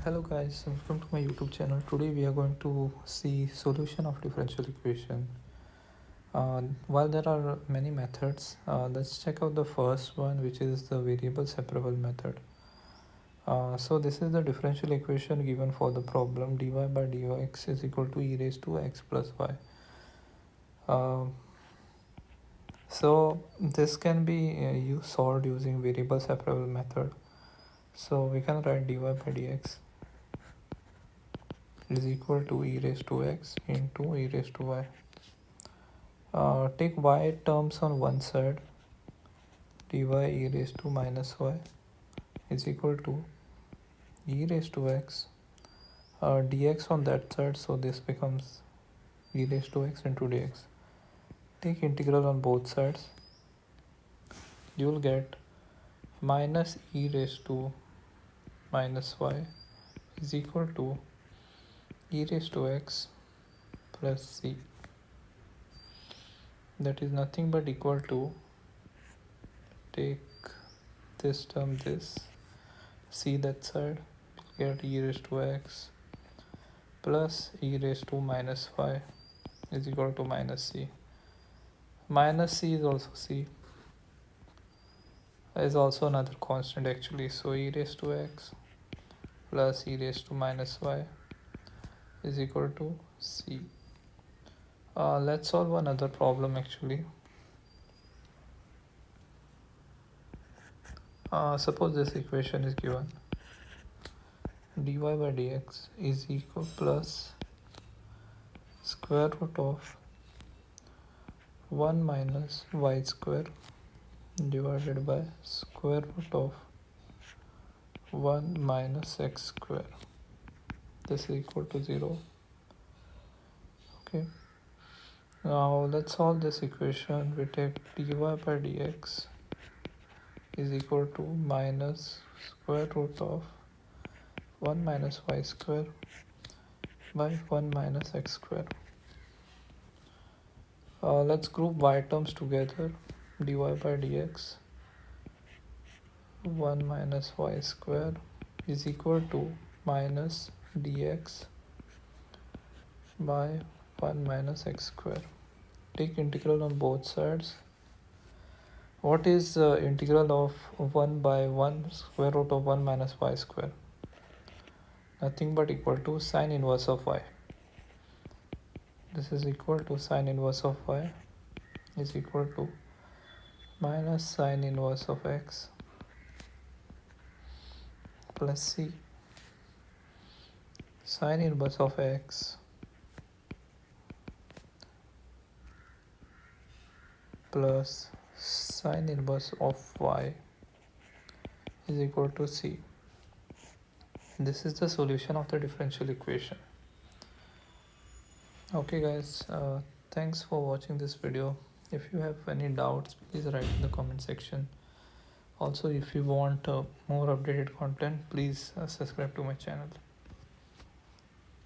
Hello guys, welcome to my YouTube channel. Today we are going to see solution of differential equation. While there are many methods, let's check out the first one, which is the variable separable method. So this is the differential equation given for the problem dy by dx is equal to e raised to x plus y. So this can be solved using variable separable method. So we can write dy by dx is equal to e raised to x into e raised to y. Take y terms on one side, dy e raised to minus y is equal to e raised to x, dx on that side, so this becomes e raised to x into dx. Take integral on both sides, you will get minus e raised to minus y is equal to e raised to x plus c. That is nothing but equal to, take this term, this, c that side, get e raised to x plus e raised to minus y is equal to minus c. Minus c is also c, is also another constant actually, so e raised to x plus e raised to minus y is equal to c. Let's solve another problem actually. Suppose this equation is given, dy by dx is equal plus square root of 1 minus y square divided by square root of 1 minus x square. This is equal to 0. Okay, now let's solve this equation. We take dy by dx is equal to minus square root of 1 minus y square by 1 minus x square. Let's group y terms together. Dy by dx 1 minus y square is equal to minus dx by 1 minus x square. Take integral on both sides. What is integral of 1 by 1 square root of 1 minus y square? Nothing but equal to sine inverse of y. This is equal to sine inverse of y is equal to minus sine inverse of x plus c. Sine inverse of x plus sine inverse of y is equal to c. This is the solution of the differential equation. Okay guys, thanks for watching this video. If you have any doubts, please write in the comment section. Also, if you want more updated content, please subscribe to my channel.